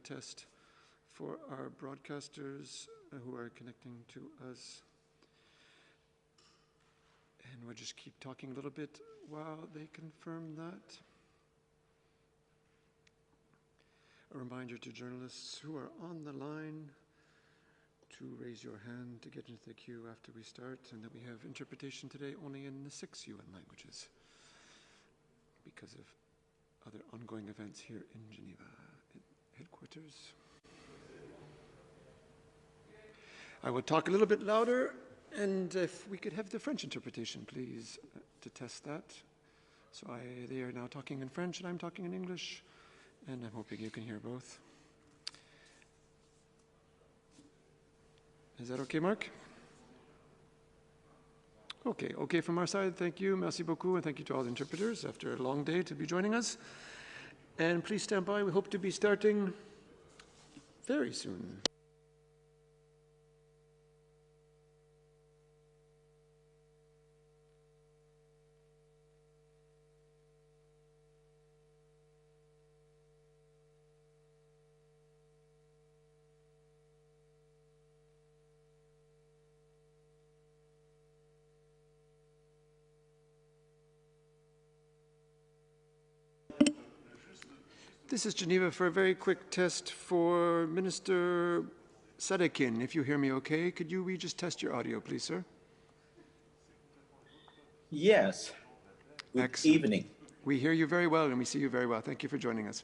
test for our broadcasters who are connecting to us. And we'll just keep talking a little bit while they confirm that. A reminder to journalists who are on the line to raise your hand to get into the queue after we start, and that we have interpretation today only in the 6 UN languages because of other ongoing events here in Geneva headquarters. I will talk a little bit louder, and if we could have the French interpretation, please, to test that. So they are now talking in French and I'm talking in English, and I'm hoping you can hear both. Is that okay, Mark? Okay from our side. Thank you, merci beaucoup, and thank you to all the interpreters after a long day to be joining us. And please stand by. We hope to be starting very soon. This is Geneva for a very quick test for Minister Sadikin. If you hear me okay, could we just test your audio, please, sir? Yes. Good evening. We hear you very well and we see you very well. Thank you for joining us.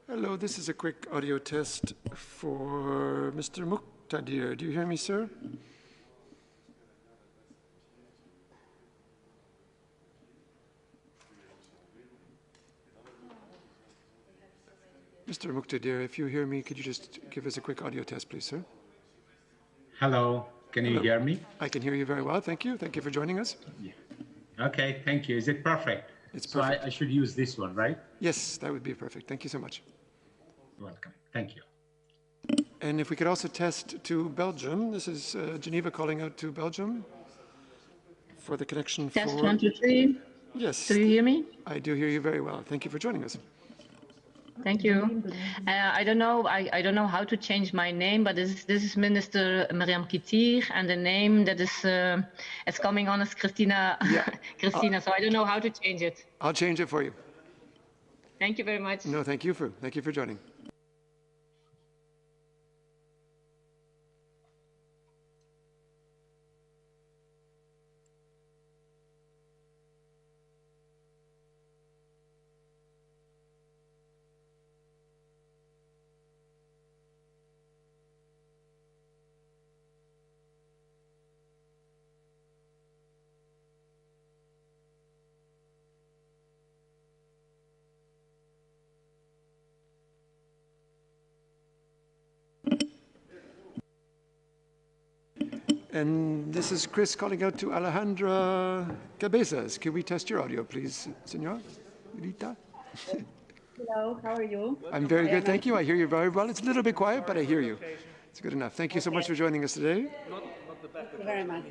Hello, this is a quick audio test for Mr. Muqtadir. Do you hear me, sir? Mr. Muqtadir, if you hear me, could you just give us a quick audio test, please, sir? Hello, can you hear me? I can hear you very well, thank you. Thank you for joining us. Yeah. Okay, thank you. Is it perfect? It's perfect. So I should use this one, right? Yes, that would be perfect. Thank you so much. Welcome. Thank you. And if we could also test to Belgium. This is Geneva calling out to Belgium for the connection. Test 1, 2, 3. Yes. Do you hear me? I do hear you very well. Thank you for joining us. Thank you. I don't know. I don't know how to change my name, but this is Minister Miriam Kitir, and the name that is it's coming on as Christina. Yeah. Christina. So I don't know how to change it. I'll change it for you. Thank you very much. No, thank you for joining. And this is Chris calling out to Alejandra Cabezas. Can we test your audio, please, senor? Rita? Hello, how are you? I'm very good, thank you. I hear you very well. It's a little bit quiet, but I hear you. It's good enough. Thank you so much for joining us today. Thank you very much.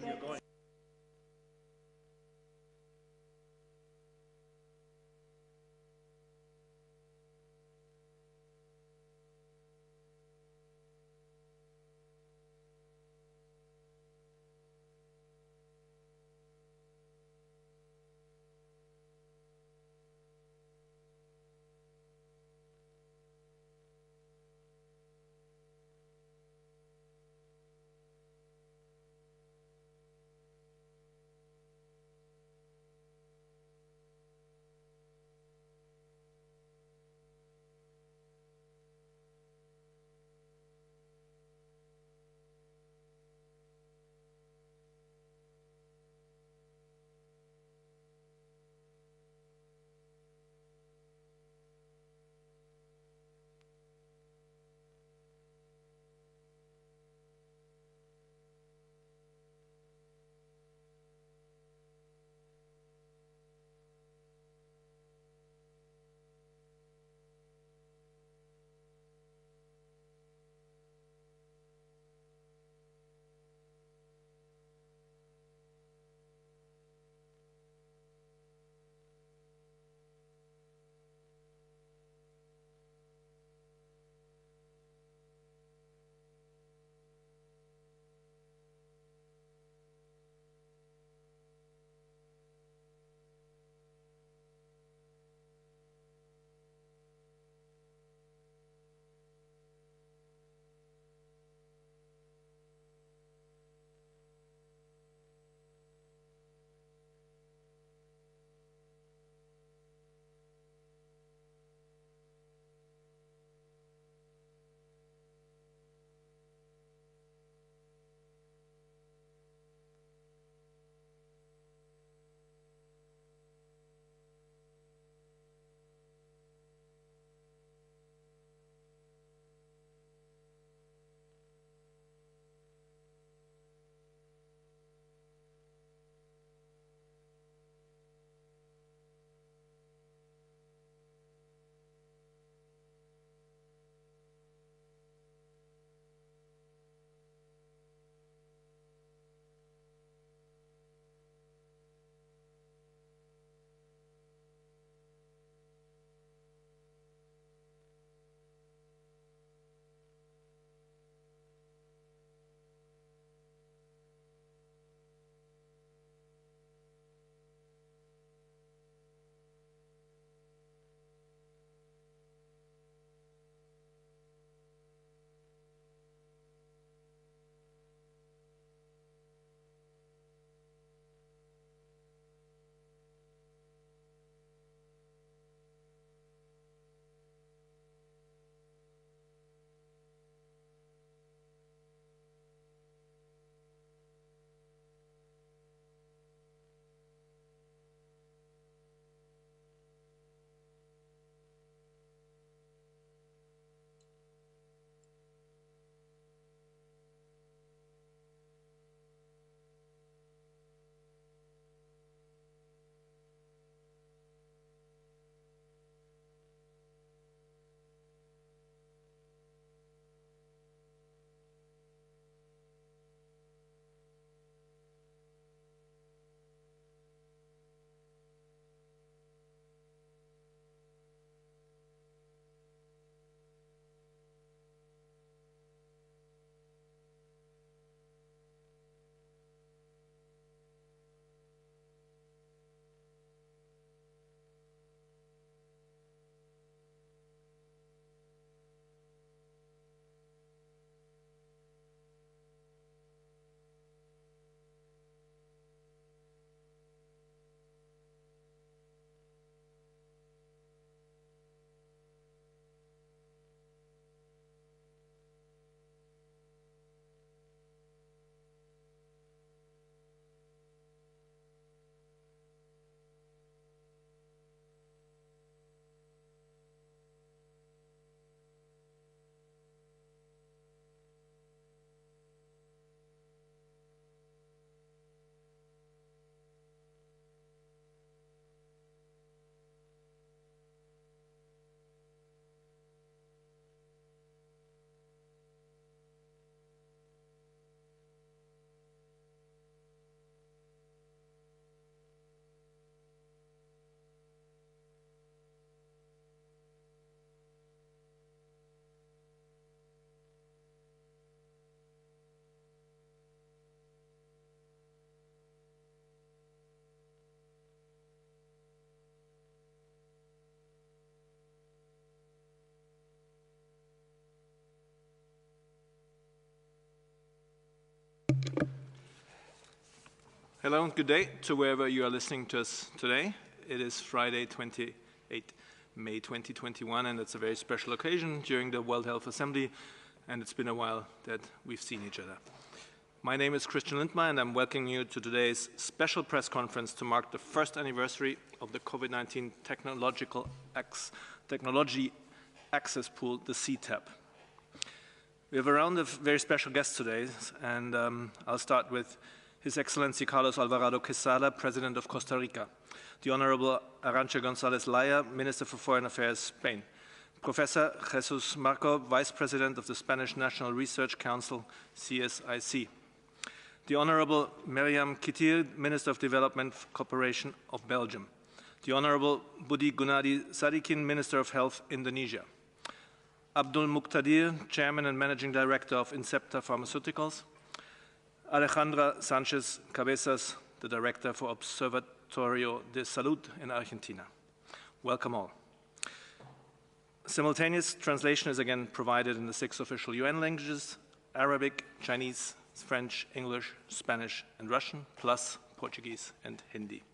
Hello and good day to wherever you are listening to us today. It is Friday, 28 May 2021, and it's a very special occasion during the World Health Assembly, and it's been a while that we've seen each other. My name is Christian Lindmeier, and I'm welcoming you to today's special press conference to mark the first anniversary of the COVID-19 Technology Access Pool, the CTAP. We have a round of very special guests today, and I'll start with His Excellency Carlos Alvarado Quesada, President of Costa Rica, the Honorable Arantxa Gonzalez Laya, Minister for Foreign Affairs, Spain, Professor Jesus Marco, Vice President of the Spanish National Research Council, CSIC, the Honorable Meriam Kitir, Minister of Development Cooperation of Belgium, the Honorable Budi Gunadi Sadikin, Minister of Health, Indonesia, Abdul Muqtadir, Chairman and Managing Director of Incepta Pharmaceuticals, Alejandra Sanchez Cabezas, the Director for Observatorio de Salud in Argentina. Welcome all. Simultaneous translation is again provided in the 6 official UN languages: Arabic, Chinese, French, English, Spanish, and Russian, plus Portuguese and Hindi.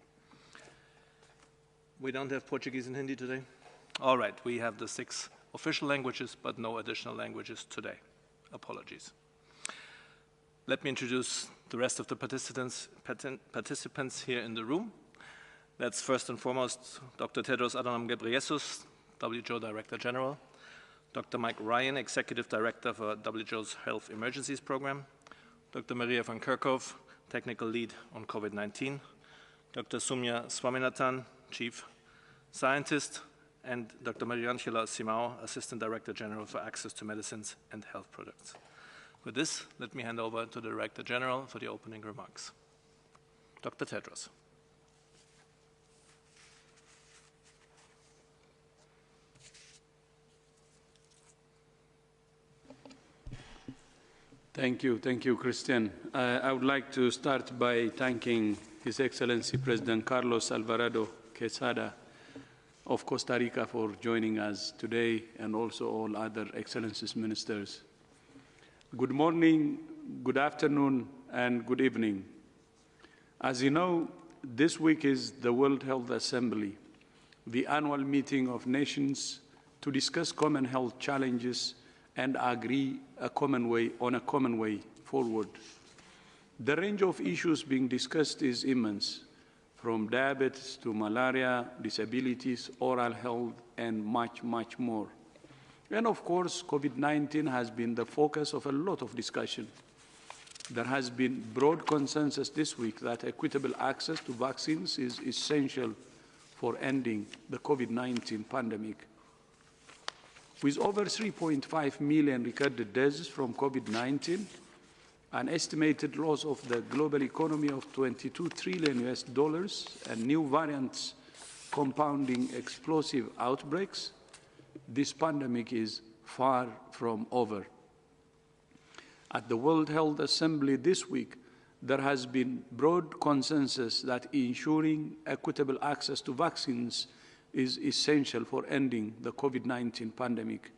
We don't have Portuguese and Hindi today? All right, we have the 6 official languages, but no additional languages today. Apologies. Let me introduce the rest of the participants here in the room. That's first and foremost Dr. Tedros Adhanom Ghebreyesus, WHO Director General, Dr. Mike Ryan, Executive Director for WHO's Health Emergencies Program, Dr. Maria van Kerkhove, Technical Lead on COVID-19, Dr. Soumya Swaminathan, Chief Scientist, and Dr. Mariangela Simao, Assistant Director General for Access to Medicines and Health Products. With this, let me hand over to the Director General for the opening remarks. Dr. Tedros. Thank you, Christian. I would like to start by thanking His Excellency President Carlos Alvarado Quesada of Costa Rica for joining us today, and also all other Excellencies Ministers. Good morning, good afternoon, and good evening. As you know, this week is the World Health Assembly, the annual meeting of nations to discuss common health challenges and agree on a common way forward. The range of issues being discussed is immense, from diabetes to malaria, disabilities, oral health, and much, much more. And of course, COVID-19 has been the focus of a lot of discussion. There has been broad consensus this week that equitable access to vaccines is essential for ending the COVID-19 pandemic. With over 3.5 million recorded deaths from COVID-19, an estimated loss of the global economy of $22 trillion and new variants compounding explosive outbreaks, this pandemic is far from over. At the World Health Assembly this week, there has been broad consensus that ensuring equitable access to vaccines is essential for ending the COVID-19 pandemic.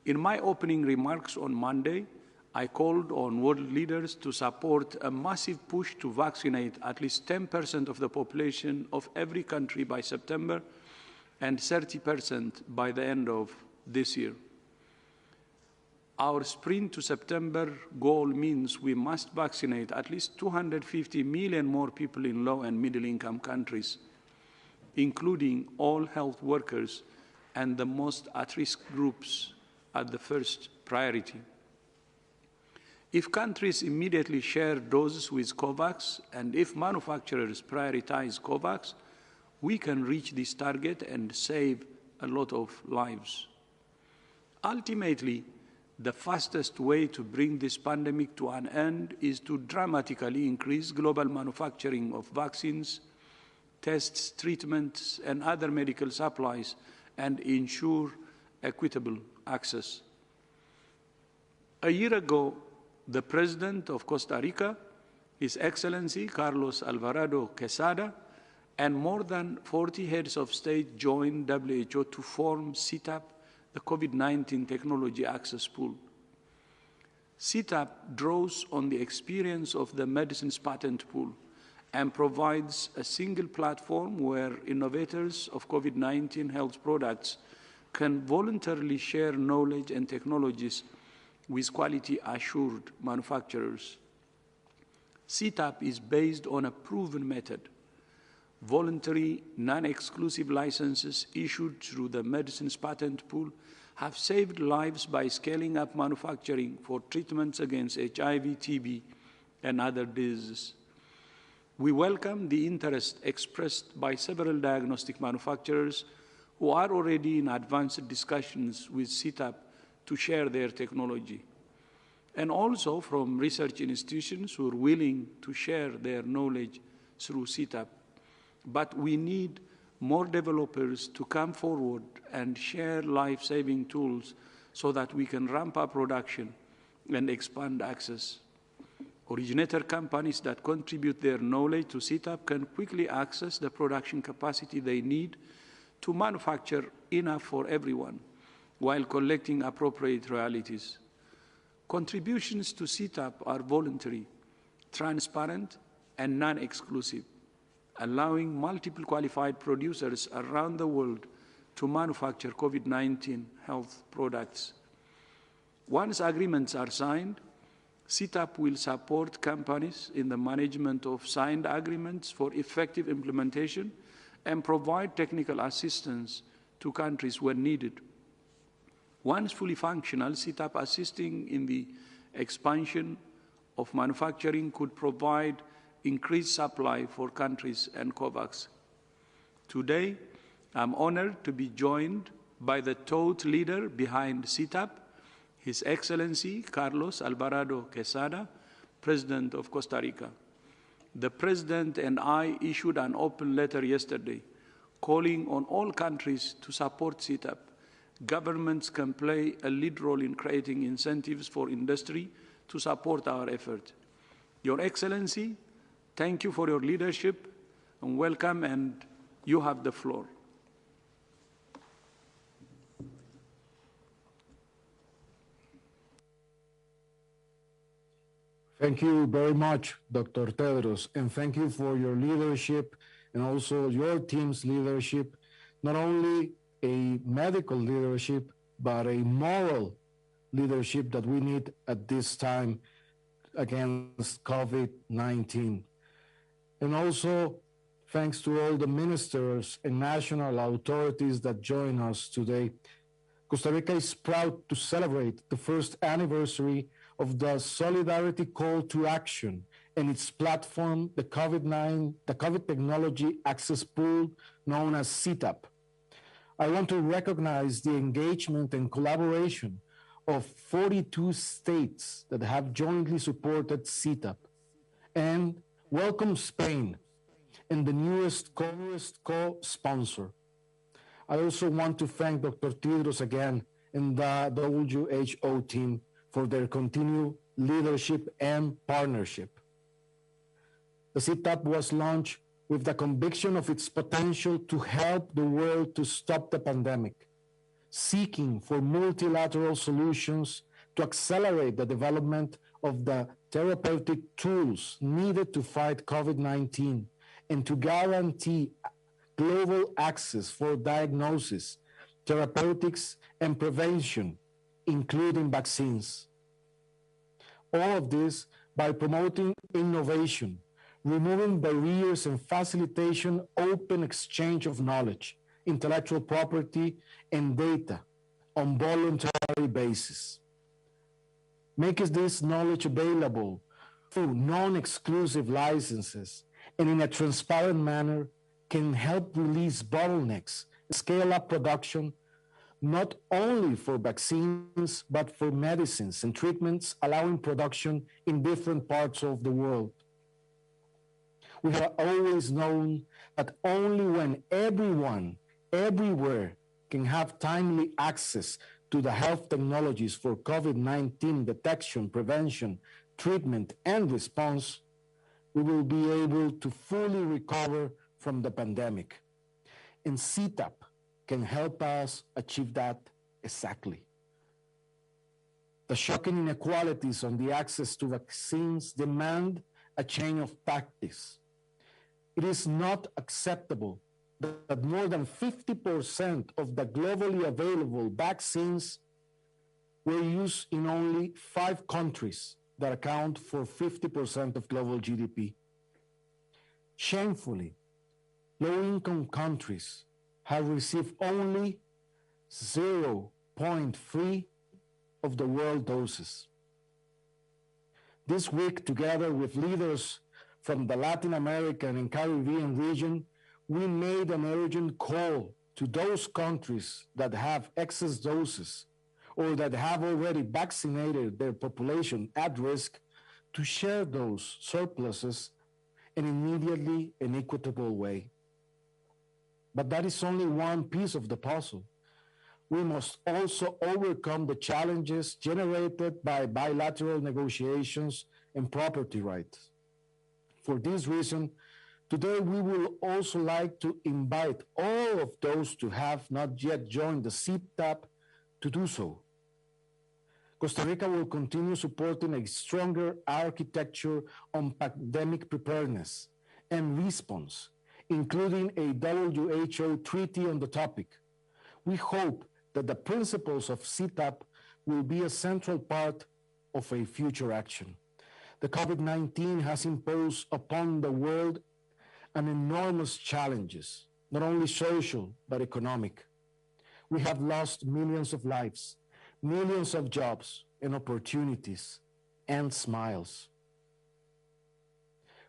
In my opening remarks on Monday, I called on world leaders to support a massive push to vaccinate at least 10% of the population of every country by September and 30% by the end of this year. Our sprint to September goal means we must vaccinate at least 250 million more people in low and middle-income countries, including all health workers and the most at-risk groups at the first priority. If countries immediately share doses with COVAX, and if manufacturers prioritize COVAX, we can reach this target and save a lot of lives. Ultimately, the fastest way to bring this pandemic to an end is to dramatically increase global manufacturing of vaccines, tests, treatments, and other medical supplies, and ensure equitable access. A year ago, the President of Costa Rica, His Excellency Carlos Alvarado Quesada, and more than 40 heads of state joined WHO to form CTAP, the COVID-19 Technology Access Pool. CTAP draws on the experience of the medicines patent pool and provides a single platform where innovators of COVID-19 health products can voluntarily share knowledge and technologies with quality-assured manufacturers. CTAP is based on a proven method. Voluntary, non-exclusive licenses issued through the medicines patent pool have saved lives by scaling up manufacturing for treatments against HIV, TB, and other diseases. We welcome the interest expressed by several diagnostic manufacturers who are already in advanced discussions with CTAP to share their technology, and also from research institutions who are willing to share their knowledge through CTAP. But we need more developers to come forward and share life-saving tools so that we can ramp up production and expand access. Originator companies that contribute their knowledge to CTAP can quickly access the production capacity they need to manufacture enough for everyone while collecting appropriate royalties. Contributions to CTAP are voluntary, transparent, and non-exclusive, allowing multiple qualified producers around the world to manufacture COVID-19 health products. Once agreements are signed, CTAP will support companies in the management of signed agreements for effective implementation and provide technical assistance to countries when needed. Once fully functional, CTAP assisting in the expansion of manufacturing could provide increased supply for countries and COVAX. Today, I'm honored to be joined by the thought leader behind CTAP, His Excellency Carlos Alvarado Quesada, President of Costa Rica. The President and I issued an open letter yesterday calling on all countries to support CTAP. Governments can play a lead role in creating incentives for industry to support our effort. Your Excellency, thank you for your leadership and welcome, and you have the floor. Thank you very much, Dr. Tedros, and thank you for your leadership and also your team's leadership, not only a medical leadership, but a moral leadership that we need at this time against COVID-19. And also, thanks to all the ministers and national authorities that join us today. Costa Rica is proud to celebrate the first anniversary of the Solidarity Call to Action and its platform, the COVID Technology Access Pool, known as CTAP. I want to recognize the engagement and collaboration of 42 states that have jointly supported CTAP, and welcome Spain and the newest co-sponsor. I also want to thank Dr. Tedros again and the WHO team for their continued leadership and partnership. The CTAP was launched with the conviction of its potential to help the world to stop the pandemic, seeking for multilateral solutions to accelerate the development of the therapeutic tools needed to fight COVID-19 and to guarantee global access for diagnosis, therapeutics, and prevention, including vaccines. All of this by promoting innovation, removing barriers and facilitation open exchange of knowledge, intellectual property, and data on voluntary basis. Makes this knowledge available through non-exclusive licenses and in a transparent manner can help release bottlenecks, scale up production, not only for vaccines, but for medicines and treatments, allowing production in different parts of the world. We have always known that only when everyone, everywhere, can have timely access to the health technologies for COVID-19 detection, prevention, treatment, and response, we will be able to fully recover from the pandemic. And CTAP can help us achieve that exactly. The shocking inequalities on the access to vaccines demand a change of practice. It is not acceptable that more than 50% of the globally available vaccines were used in only 5 countries that account for 50% of global GDP. Shamefully, low-income countries have received only 0.3 of the world doses. This week, together with leaders from the Latin American and Caribbean region, we made an urgent call to those countries that have excess doses or that have already vaccinated their population at risk to share those surpluses in an immediately and equitable way. But that is only one piece of the puzzle. We must also overcome the challenges generated by bilateral negotiations and property rights. For this reason, today we will also like to invite all of those who have not yet joined the CTAP to do so. Costa Rica will continue supporting a stronger architecture on pandemic preparedness and response, including a WHO treaty on the topic. We hope that the principles of CTAP will be a central part of a future action. The COVID-19 has imposed upon the world an enormous challenges, not only social, but economic. We have lost millions of lives, millions of jobs and opportunities and smiles.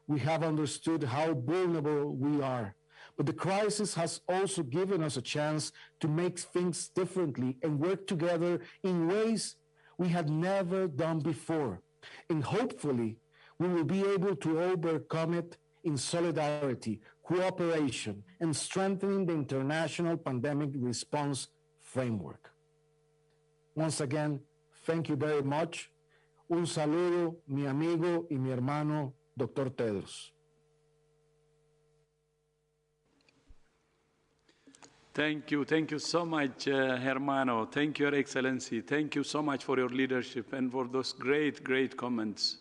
We have understood how vulnerable we are, but the crisis has also given us a chance to make things differently and work together in ways we had never done before. And hopefully, we will be able to overcome it in solidarity, cooperation, and strengthening the international pandemic response framework. Once again, thank you very much. Un saludo, mi amigo y mi hermano, Dr. Tedros. Thank you so much, hermano. Thank you, Your Excellency. Thank you so much for your leadership and for those great comments.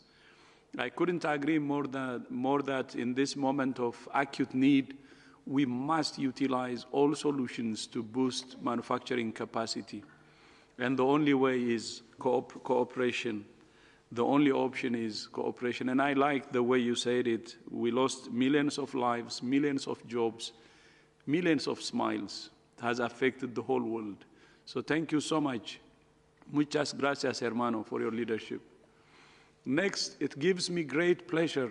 I couldn't agree more that in this moment of acute need, we must utilize all solutions to boost manufacturing capacity. And the only way is cooperation. The only option is cooperation. And I like the way you said it. We lost millions of lives, millions of jobs, millions of smiles. It has affected the whole world. So thank you so much. Muchas gracias, hermano, for your leadership. Next, it gives me great pleasure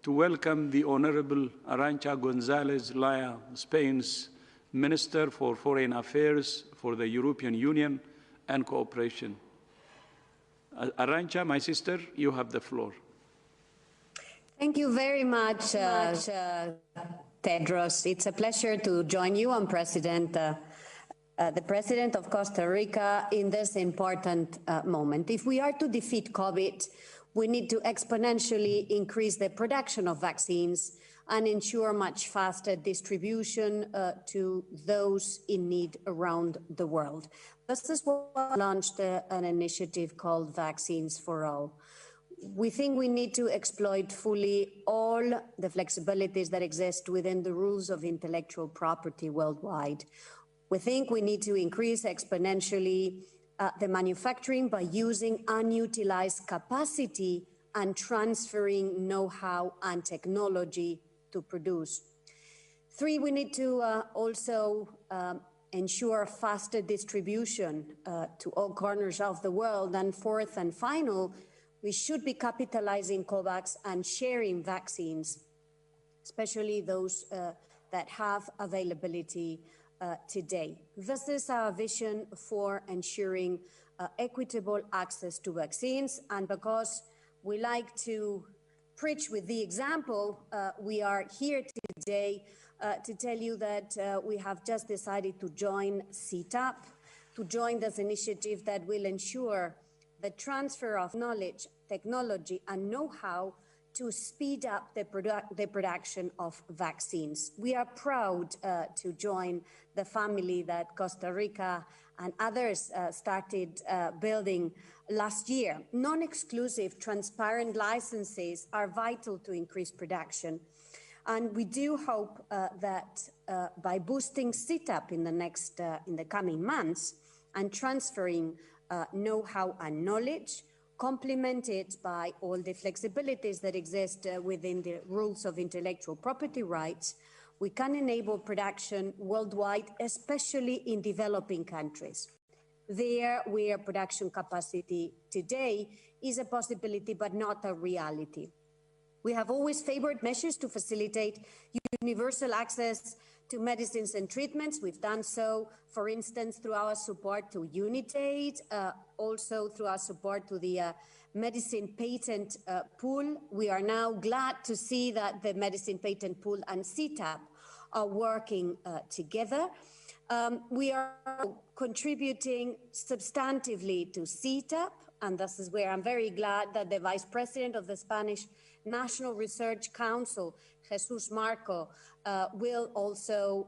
to welcome the Honorable Arantxa Gonzalez Laya, Spain's Minister for Foreign Affairs for the European Union and Cooperation. Arantxa, my sister, you have the floor. Thank you very much, Tedros. It's a pleasure to join you. I'm the President of Costa Rica in this important moment. If we are to defeat COVID, we need to exponentially increase the production of vaccines and ensure much faster distribution to those in need around the world. This is why we launched an initiative called Vaccines for All. We think we need to exploit fully all the flexibilities that exist within the rules of intellectual property worldwide. We think we need to increase exponentially the manufacturing by using unutilized capacity and transferring know-how and technology to produce. 3, we need to also ensure faster distribution to all corners of the world. And 4th and final, we should be capitalizing COVAX and sharing vaccines, especially those that have availability today. This is our vision for ensuring equitable access to vaccines. And because we like to preach with the example, we are here today to tell you that we have just decided to join CTAP, to join this initiative that will ensure the transfer of knowledge, technology, and know-how to speed up the production of vaccines. We are proud to join the family that Costa Rica and others started building last year. Non-exclusive, transparent licenses are vital to increase production. And we do hope that by boosting CTAP in the coming months and transferring know-how and knowledge, complemented by all the flexibilities that exist within the rules of intellectual property rights, we can enable production worldwide, especially in developing countries. There, where production capacity today is a possibility, but not a reality. We have always favored measures to facilitate universal access to medicines and treatments. We've done so, for instance, through our support to Unitate, also through our support to the medicine patent pool. We are now glad to see that the medicine patent pool and CTAP are working together. We are contributing substantively to CTAP, and this is where I'm very glad that the Vice President of the Spanish National Research Council, Jesus Marco, will also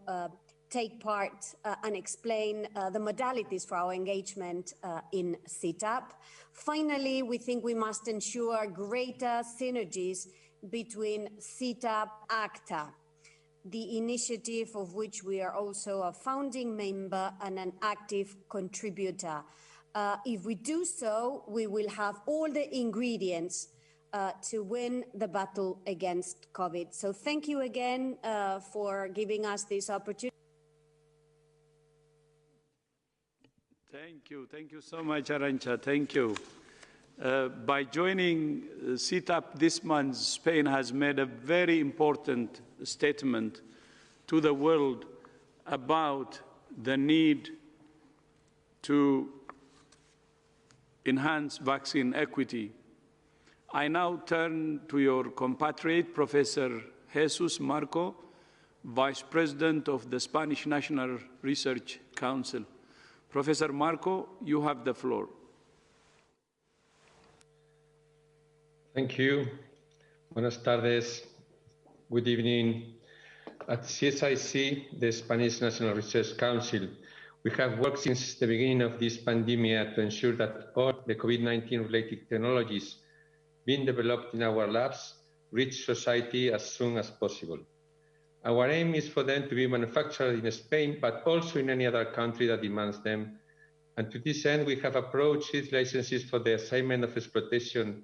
take part and explain the modalities for our engagement in CTAP. Finally, we think we must ensure greater synergies between CTAP ACTA, the initiative of which we are also a founding member and an active contributor. If we do so, we will have all the ingredients to win the battle against COVID. So thank you again for giving us this opportunity. Thank you so much, Arantxa. Thank you. By joining CTAP this month, Spain has made a very important statement to the world about the need to enhance vaccine equity. I now turn to your compatriot, Professor Jesus Marco, Vice President of the Spanish National Research Council. Professor Marco, you have the floor. Thank you. Buenas tardes. Good evening. At CSIC, the Spanish National Research Council, we have worked since the beginning of this pandemic to ensure that all the COVID-19 related technologies being developed in our labs reach society as soon as possible. Our aim is for them to be manufactured in Spain, but also in any other country that demands them. And to this end, we have approached these licenses for the assignment of exploitation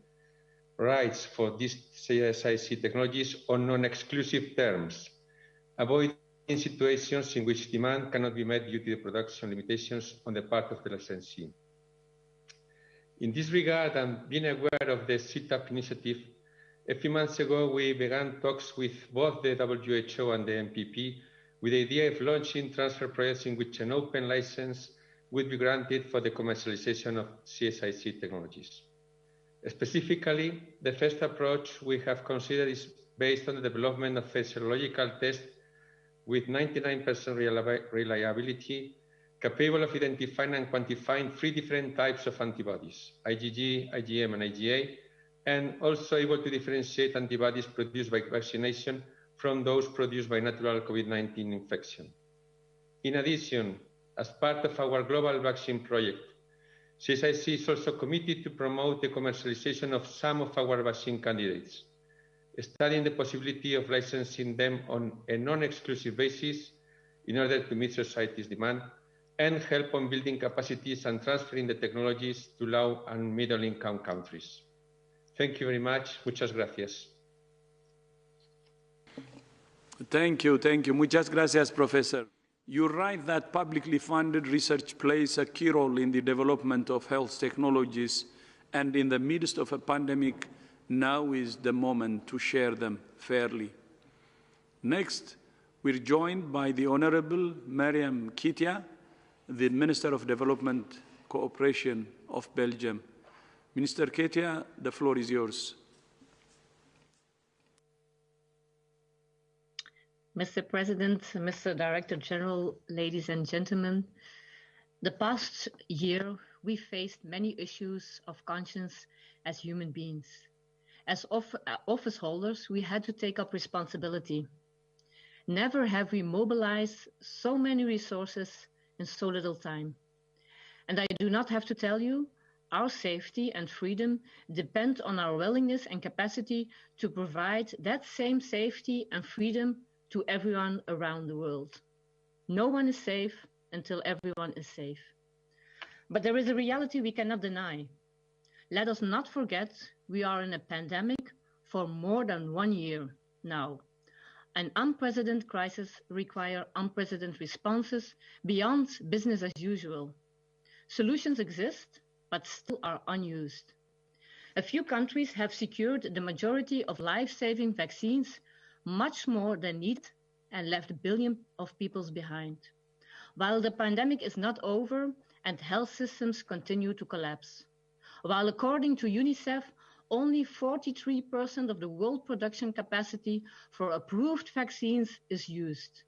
rights for these CSIC technologies on non-exclusive terms, avoiding situations in which demand cannot be met due to the production limitations on the part of the licensee. In this regard, and being aware of the CTAP initiative, a few months ago we began talks with both the WHO and the MPP with the idea of launching transfer projects in which an open license would be granted for the commercialization of CSIC technologies. Specifically, the first approach we have considered is based on the development of a serological test with 99% reliability, capable of identifying and quantifying 3 different types of antibodies, IgG, IgM, and IgA, and also able to differentiate antibodies produced by vaccination from those produced by natural COVID-19 infection. In addition, as part of our global vaccine project, CSIC is also committed to promote the commercialization of some of our vaccine candidates, studying the possibility of licensing them on a non-exclusive basis in order to meet society's demand and help on building capacities and transferring the technologies to low and middle-income countries. Thank you very much. Muchas gracias. Thank you. Muchas gracias, Professor. You're right that publicly funded research plays a key role in the development of health technologies, and in the midst of a pandemic, now is the moment to share them fairly. Next, we're joined by the Honorable Mariam Kitir, the Minister of Development Cooperation of Belgium. Minister Kitir, the floor is yours. Mr. President, Mr. Director General, ladies and gentlemen, the past year we faced many issues of conscience as human beings. As office holders, we had to take up responsibility. Never have we mobilized so many resources in so little time. And I do not have to tell you our safety and freedom depend on our willingness and capacity to provide that same safety and freedom to everyone around the world. No one is safe until everyone is safe. But there is a reality we cannot deny. Let us not forget we are in a pandemic for more than 1 year now. An unprecedented crisis requires unprecedented responses beyond business as usual. Solutions exist, but still are unused. A few countries have secured the majority of life-saving vaccines, much more than needed, and left billions of people behind. While the pandemic is not over and health systems continue to collapse. While according to UNICEF, only 43% of the world production capacity for approved vaccines is used.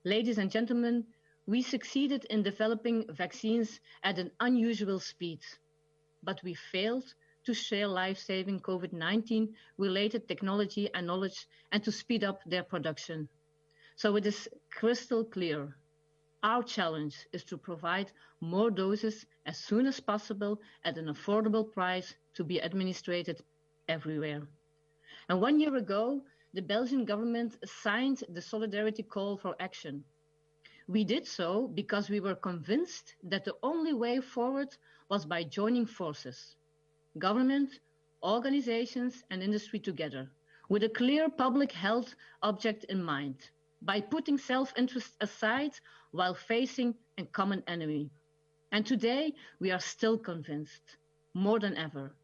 Ladies and gentlemen, we succeeded in developing vaccines at an unusual speed, but we failed to share life-saving COVID-19 related technology and knowledge and to speed up their production. So it is crystal clear. Our challenge is to provide more doses as soon as possible at an affordable price to be administered everywhere. And 1 year ago, the Belgian government signed the Solidarity Call for Action. We did so because we were convinced that the only way forward was by joining forces, government, organizations, and industry together, with a clear public health object in mind, by putting self-interest aside while facing a common enemy. And today, we are still convinced, more than ever.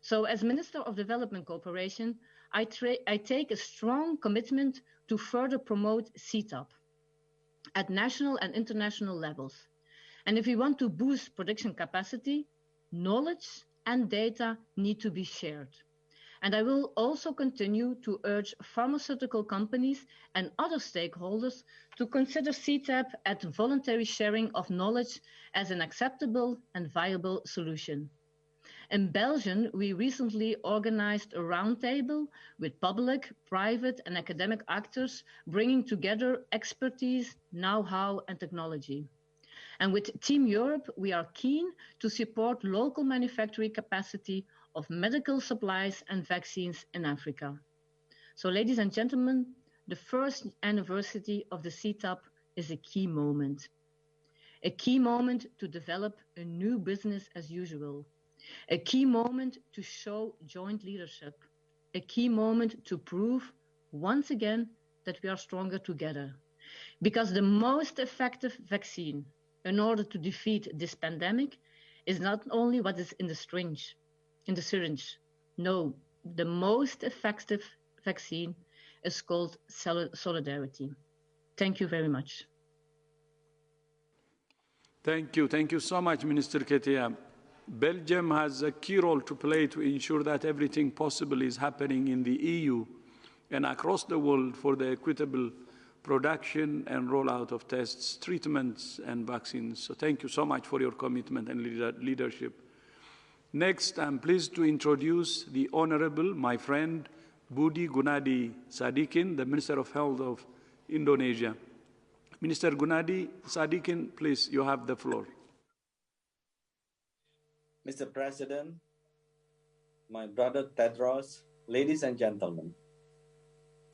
So as Minister of Development Cooperation, I take a strong commitment to further promote CTAP at national and international levels. And if we want to boost production capacity, knowledge and data need to be shared. And I will also continue to urge pharmaceutical companies and other stakeholders to consider CTAP at voluntary sharing of knowledge as an acceptable and viable solution. In Belgium, we recently organized a roundtable with public, private, and academic actors, bringing together expertise, know-how, and technology. And with Team Europe, we are keen to support local manufacturing capacity of medical supplies and vaccines in Africa. So, ladies and gentlemen, the first anniversary of the CTAP is a key moment to develop a new business as usual, a key moment to show joint leadership, a key moment to prove once again that we are stronger together. Because the most effective vaccine in order to defeat this pandemic is not only what is in the syringe. No, the most effective vaccine is called solidarity. Thank you very much. Thank you. Thank you so much, Minister Kitir. Belgium has a key role to play to ensure that everything possible is happening in the EU and across the world for the equitable production and rollout of tests, treatments, and vaccines. So thank you so much for your commitment and leadership. Next, I'm pleased to introduce the Honorable, my friend, Budi Gunadi Sadikin, the Minister of Health of Indonesia. Minister Gunadi Sadikin, please, you have the floor. Mr. President, my brother Tedros, ladies and gentlemen,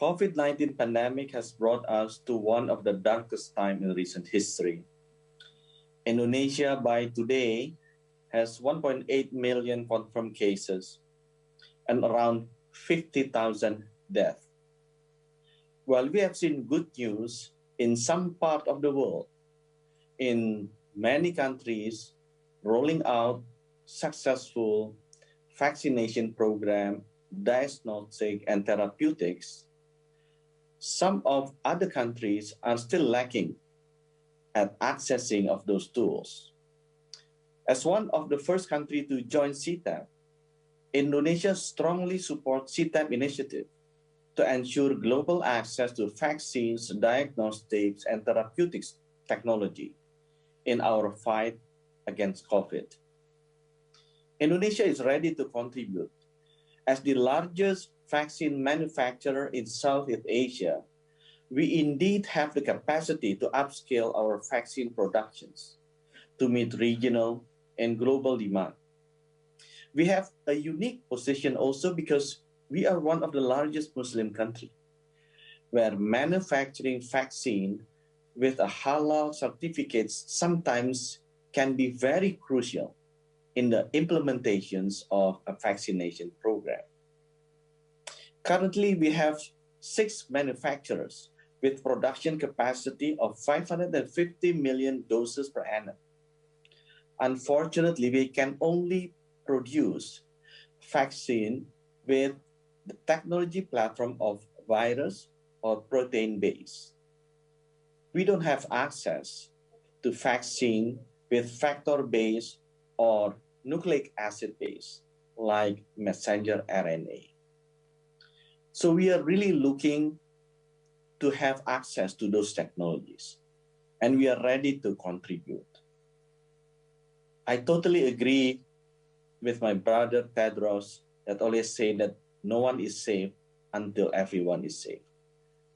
COVID-19 pandemic has brought us to one of the darkest times in recent history. Indonesia by today has 1.8 million confirmed cases and around 50,000 deaths. While we have seen good news in some part of the world, in many countries rolling out successful vaccination program, diagnostic and therapeutics, some of other countries are still lacking at accessing of those tools. As one of the first countries to join CTAP, Indonesia strongly supports CTAP initiative to ensure global access to vaccines, diagnostics, and therapeutics technology in our fight against COVID. Indonesia is ready to contribute. As the largest vaccine manufacturer in Southeast Asia, we indeed have the capacity to upscale our vaccine productions to meet regional and global demand. We have a unique position also because we are one of the largest Muslim countries where manufacturing vaccine with a halal certificates sometimes can be very crucial in the implementations of a vaccination program. Currently, we have 6 manufacturers with production capacity of 550 million doses per annum. Unfortunately, we can only produce vaccine with the technology platform of virus or protein base. We don't have access to vaccine with factor base or nucleic acid base like messenger RNA. So we are really looking to have access to those technologies, and we are ready to contribute. I totally agree with my brother Tedros that always say that no one is safe until everyone is safe.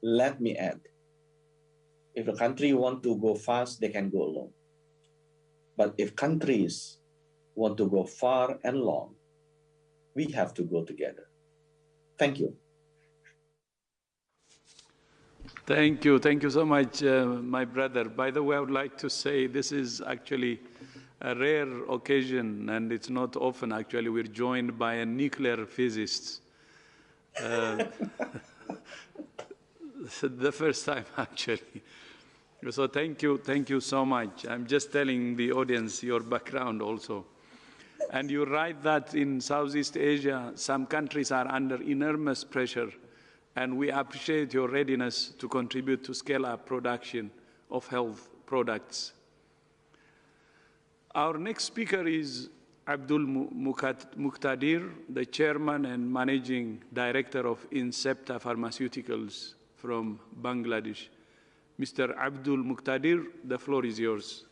Let me add, if a country want to go fast, they can go alone. But if countries want to go far and long, we have to go together. Thank you. Thank you. Thank you so much, my brother. By the way, I would like to say this is actually a rare occasion, and it's not often actually we're joined by a nuclear physicist. The first time actually. So thank you so much. I'm just telling the audience your background also. And you're right that in Southeast Asia, some countries are under enormous pressure, and we appreciate your readiness to contribute to scale up production of health products. Our next speaker is Abdul Muqtadir, the Chairman and Managing Director of Incepta Pharmaceuticals from Bangladesh. Mr. Abdul Muqtadir, the floor is yours.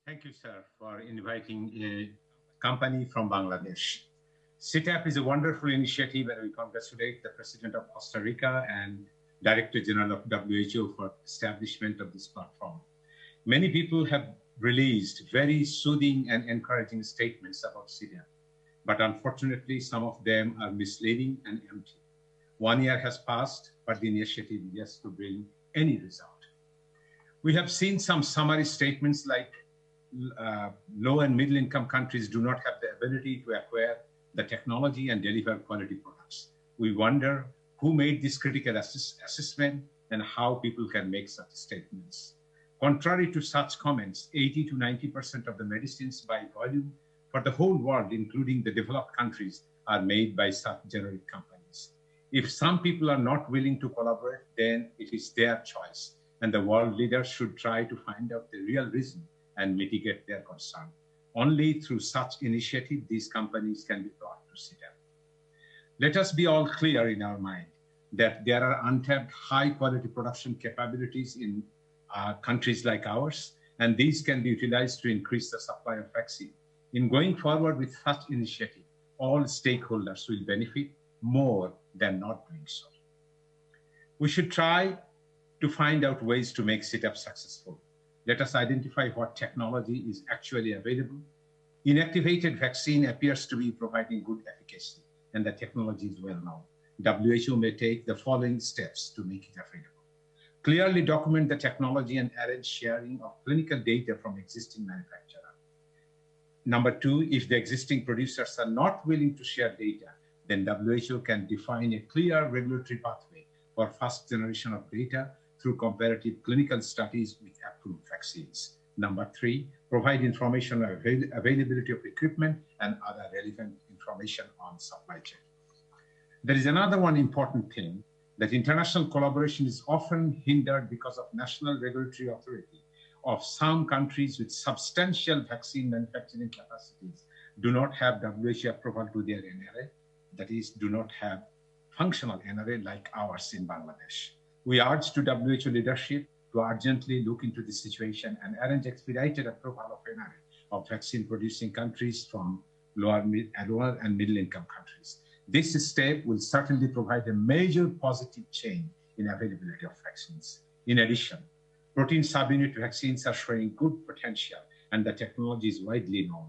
Thank you, sir, for inviting a company from Bangladesh. CITAP is a wonderful initiative, and we congratulate the President of Costa Rica and Director General of WHO for establishment of this platform. Many people have released very soothing and encouraging statements about CITAP, but unfortunately, some of them are misleading and empty. 1 year has passed, but the initiative is yet to bring any result. We have seen some summary statements like low and middle income countries do not have the ability to acquire the technology and deliver quality products. We wonder who made this critical assessment and how people can make such statements. Contrary to such comments, 80 to 90% of the medicines by volume for the whole world, including the developed countries, are made by such generic companies. If some people are not willing to collaborate, then it is their choice, and the world leaders should try to find out the real reason and mitigate their concern. Only through such initiative, these companies can be brought to CITAP. Let us be all clear in our mind that there are untapped high-quality production capabilities in countries like ours, and these can be utilized to increase the supply of vaccine. In going forward with such initiative, all stakeholders will benefit more than not doing so. We should try to find out ways to make CITAP successful. Let us identify what technology is actually available. Inactivated vaccine appears to be providing good efficacy, and the technology is well known. WHO may take the following steps to make it available. Clearly document the technology and arrange sharing of clinical data from existing manufacturers. Number 2, if the existing producers are not willing to share data, then WHO can define a clear regulatory pathway for first generation of data through comparative clinical studies with approved vaccines. Number 3, provide information on availability of equipment and other relevant information on supply chain. There is another one important thing, that international collaboration is often hindered because of national regulatory authority of some countries with substantial vaccine manufacturing capacities do not have WHO approval to their NRA, that is, do not have functional NRA like ours in Bangladesh. We urge to WHO leadership to urgently look into this situation and arrange expedited approval of NRA of vaccine producing countries from lower and middle income countries. This step will certainly provide a major positive change in availability of vaccines. In addition, protein subunit vaccines are showing good potential and the technology is widely known.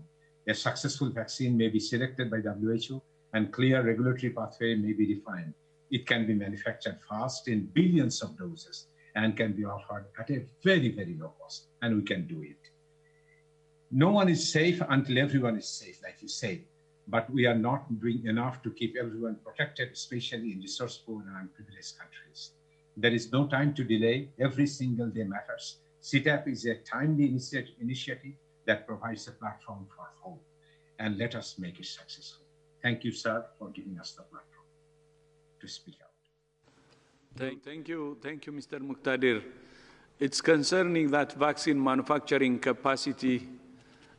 A successful vaccine may be selected by WHO and clear regulatory pathway may be defined. It can be manufactured fast in billions of doses and can be offered at a very, very low cost, and we can do it. No one is safe until everyone is safe, like you said, but we are not doing enough to keep everyone protected, especially in resource-poor and unprivileged countries. There is no time to delay. Every single day matters. CTAP is a timely initiative that provides a platform for hope, and let us make it successful. Thank you, sir, for giving us the platform to speak out. Thank you, Mr. Muqtadir. It's concerning that vaccine manufacturing capacity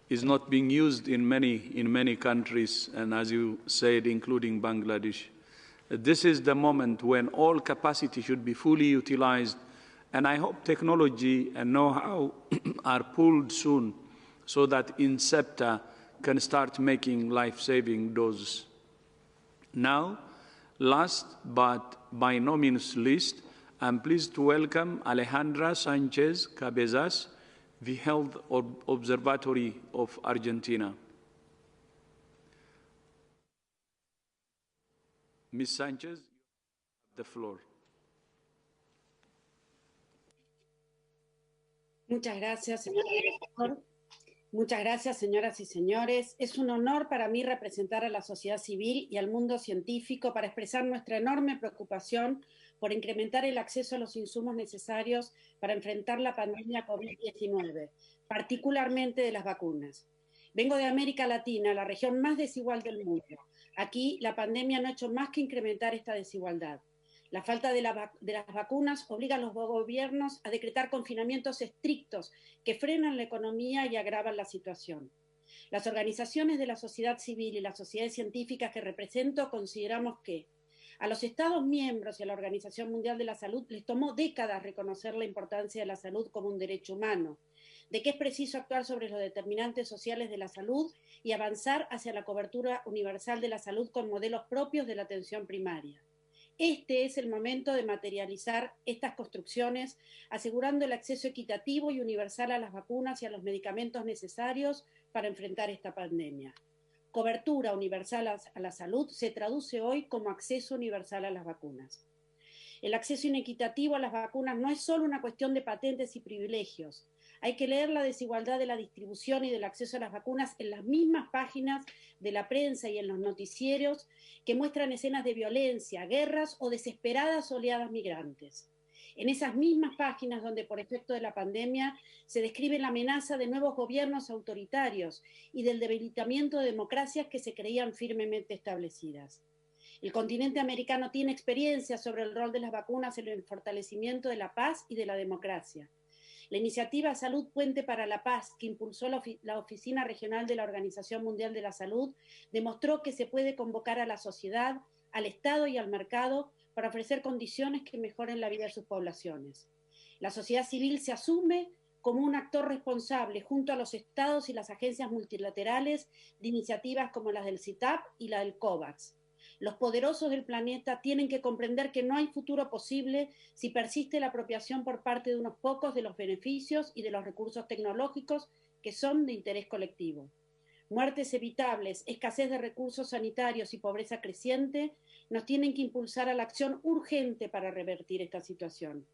is not being used in many countries, and as you said, including Bangladesh. This is the moment when all capacity should be fully utilized, and I hope technology and know-how are pooled soon so that Incepta can start making life-saving doses. Now, last but by no means least, I'm pleased to welcome Alejandra Sanchez Cabezas, the Health Observatory of Argentina. Ms. Sanchez, you have the floor. Muchas gracias, señor director. Muchas gracias, señoras y señores. Es un honor para mí representar a la sociedad civil y al mundo científico para expresar nuestra enorme preocupación por incrementar el acceso a los insumos necesarios para enfrentar la pandemia COVID-19, particularmente de las vacunas. Vengo de América Latina, la región más desigual del mundo. Aquí la pandemia no ha hecho más que incrementar esta desigualdad. La falta de las vacunas obliga a los gobiernos a decretar confinamientos estrictos que frenan la economía y agravan la situación. Las organizaciones de la sociedad civil y las sociedades científicas que represento consideramos que a los Estados miembros y a la Organización Mundial de la Salud les tomó décadas reconocer la importancia de la salud como un derecho humano, de que es preciso actuar sobre los determinantes sociales de la salud y avanzar hacia la cobertura universal de la salud con modelos propios de la atención primaria. Este es el momento de materializar estas construcciones, asegurando el acceso equitativo y universal a las vacunas y a los medicamentos necesarios para enfrentar esta pandemia. Cobertura universal a la salud se traduce hoy como acceso universal a las vacunas. El acceso inequitativo a las vacunas no es solo una cuestión de patentes y privilegios. Hay que leer la desigualdad de la distribución y del acceso a las vacunas en las mismas páginas de la prensa y en los noticieros que muestran escenas de violencia, guerras o desesperadas oleadas migrantes. En esas mismas páginas donde por efecto de la pandemia se describe la amenaza de nuevos gobiernos autoritarios y del debilitamiento de democracias que se creían firmemente establecidas. El continente americano tiene experiencia sobre el rol de las vacunas en el fortalecimiento de la paz y de la democracia. La iniciativa Salud Puente para la Paz, que impulsó la Oficina Regional de la Organización Mundial de la Salud, demostró que se puede convocar a la sociedad, al Estado y al mercado para ofrecer condiciones que mejoren la vida de sus poblaciones. La sociedad civil se asume como un actor responsable junto a los Estados y las agencias multilaterales de iniciativas como las del CITAP y la del COVAX. Los poderosos del planeta tienen que comprender que no hay futuro posible si persiste la apropiación por parte de unos pocos de los beneficios y de los recursos tecnológicos que son de interés colectivo. Muertes evitables, escasez de recursos sanitarios y pobreza creciente nos tienen que impulsar a la acción urgente para revertir esta situación.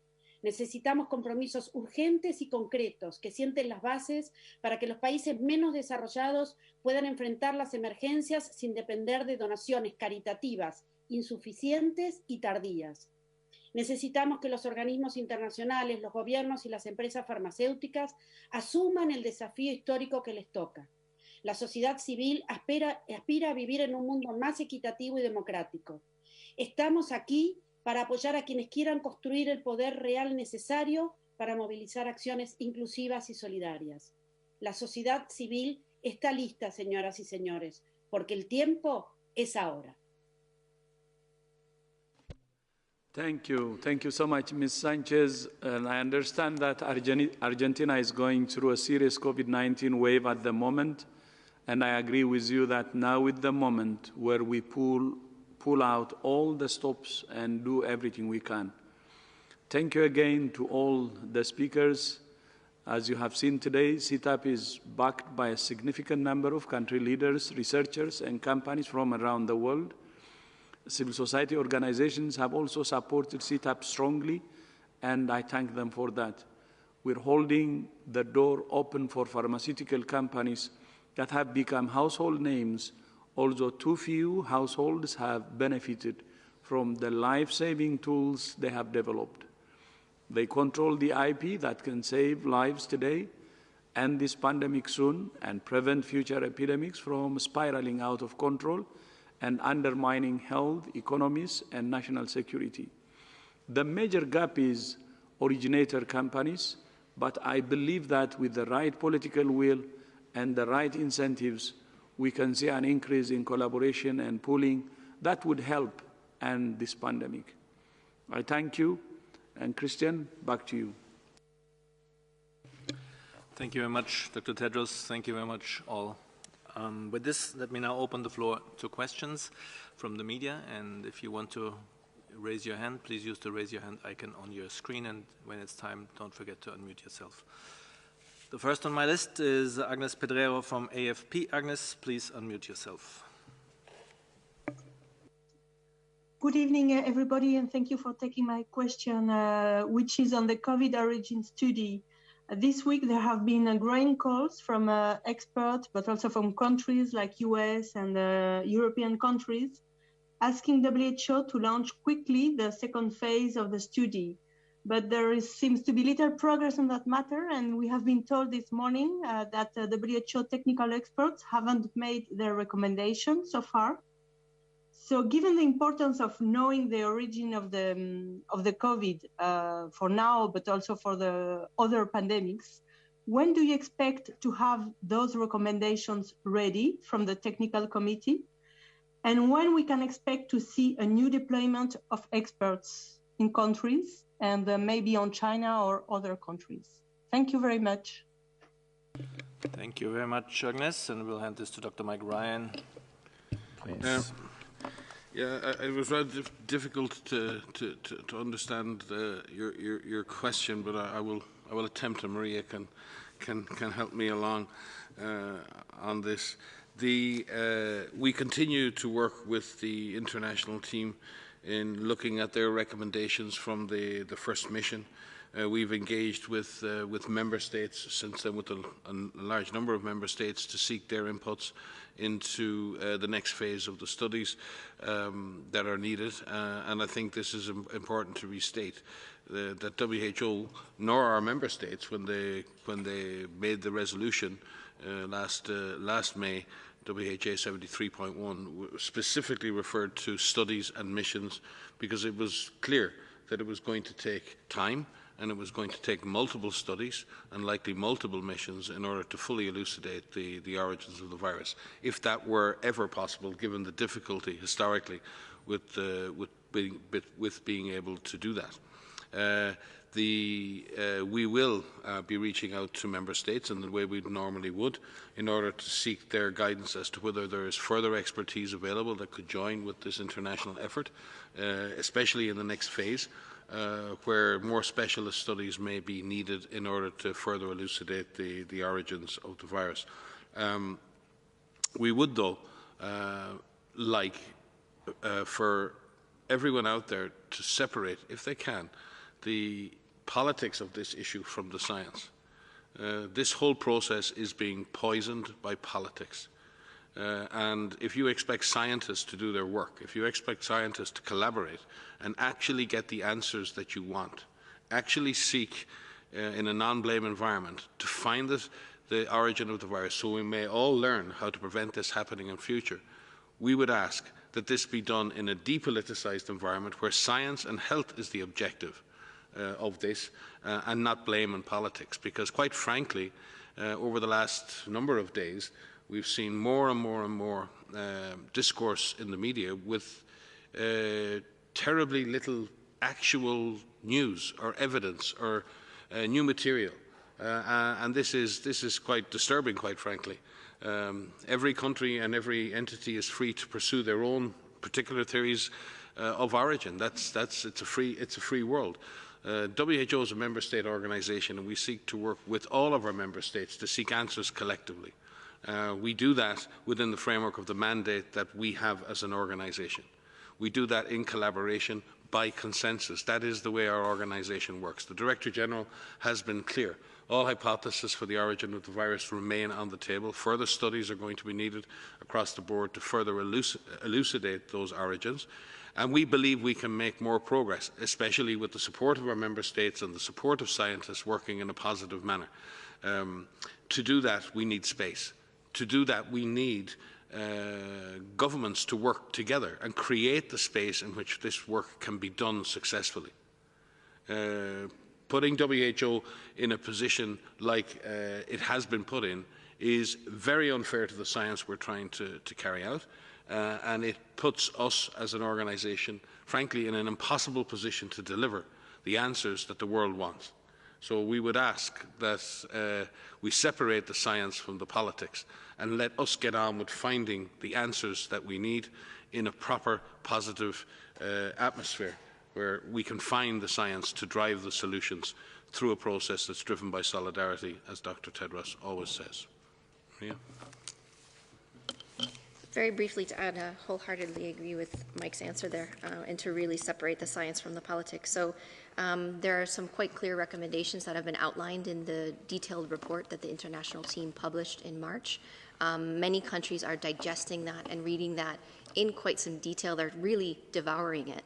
Necesitamos compromisos urgentes y concretos que sienten las bases para que los países menos desarrollados puedan enfrentar las emergencias sin depender de donaciones caritativas insuficientes y tardías. Necesitamos que los organismos internacionales, los gobiernos y las empresas farmacéuticas asuman el desafío histórico que les toca. La sociedad civil aspira a vivir en un mundo más equitativo y democrático. Estamos aquí para apoyar a quienes quieran construir el poder real necesario para movilizar acciones inclusivas y solidarias. La sociedad civil está lista, señoras y señores, porque el tiempo es ahora. Thank you so much, Ms. Sanchez. And I understand that Argentina is going through a serious COVID-19 wave at the moment, and I agree with you that now is the moment where we pull out all the stops and do everything we can. Thank you again to all the speakers. As you have seen today, CTAP is backed by a significant number of country leaders, researchers, and companies from around the world. Civil society organizations have also supported CTAP strongly, and I thank them for that. We're holding the door open for pharmaceutical companies that have become household names, although too few households have benefited from the life-saving tools they have developed. They control the IP that can save lives today, end this pandemic soon, and prevent future epidemics from spiraling out of control and undermining health, economies, and national security. The major gap is originator companies, but I believe that with the right political will and the right incentives, we can see an increase in collaboration and pooling that would help end this pandemic. I thank you, and Christian, back to you. Thank you very much, Dr. Tedros. Thank you very much, all. With this, let me now open the floor to questions from the media, and if you want to raise your hand, please use the raise your hand icon on your screen, and when it's time, don't forget to unmute yourself. The first on my list is Agnes Pedrero from AFP. Agnes, please unmute yourself. Good evening, everybody, and thank you for taking my question, which is on the COVID origin study. This week, there have been growing calls from experts, but also from countries like US and European countries, asking WHO to launch quickly the second phase of the study. But seems to be little progress on that matter, and we have been told this morning that WHO technical experts haven't made their recommendations so far. So given the importance of knowing the origin of the COVID for now, but also for the other pandemics, when do you expect to have those recommendations ready from the technical committee? And when we can expect to see a new deployment of experts in countries and maybe on China or other countries? Thank you very much. Thank you very much, Agnes, and we'll hand this to Dr. Mike Ryan. Please. Yeah, it was rather difficult to understand your question, but I will attempt, and Maria can help me along on this. We continue to work with the international team in looking at their recommendations from the first mission. We've engaged with member states since then, with a large number of member states, to seek their inputs into the next phase of the studies that are needed. And I think this is important to restate that WHO nor our member states, when they made the resolution last May, WHA 73.1, specifically referred to studies and missions, because it was clear that it was going to take time, and it was going to take multiple studies and likely multiple missions in order to fully elucidate the origins of the virus, if that were ever possible, given the difficulty historically with being able to do that. We will be reaching out to member states in the way we normally would, in order to seek their guidance as to whether there is further expertise available that could join with this international effort, especially in the next phase, where more specialist studies may be needed in order to further elucidate the origins of the virus. We would, though, like for everyone out there to separate, if they can, the politics of this issue from the science. This whole process is being poisoned by politics. And if you expect scientists to do their work, if you expect scientists to collaborate and actually get the answers that you want, actually seek in a non-blame environment to find the origin of the virus, so we may all learn how to prevent this happening in future, we would ask that this be done in a depoliticized environment where science and health is the objective of this, and not blame and politics. Because quite frankly, over the last number of days, we've seen more and more and more discourse in the media with terribly little actual news or evidence or new material, and this is quite disturbing, quite frankly. Every country and every entity is free to pursue their own particular theories of origin. It's a free world. WHO is a member state organization, and we seek to work with all of our member states to seek answers collectively. We do that within the framework of the mandate that we have as an organization. We do that in collaboration by consensus. That is the way our organization works. The Director General has been clear. All hypotheses for the origin of the virus remain on the table. Further studies are going to be needed across the board to further elucidate those origins. And we believe we can make more progress, especially with the support of our member states and the support of scientists working in a positive manner. To do that, we need space. To do that, we need governments to work together and create the space in which this work can be done successfully. Putting WHO in a position like it has been put in is very unfair to the science we're trying to carry out, and it puts us as an organisation, frankly, in an impossible position to deliver the answers that the world wants. So we would ask that we separate the science from the politics and let us get on with finding the answers that we need in a proper, positive atmosphere where we can find the science to drive the solutions through a process that's driven by solidarity, as Dr. Tedros always says. Maria? Very briefly to add, wholeheartedly agree with Mike's answer there, and to really separate the science from the politics. So there are some quite clear recommendations that have been outlined in the detailed report that the international team published in March. Many countries are digesting that and reading that in quite some detail. They're really devouring it.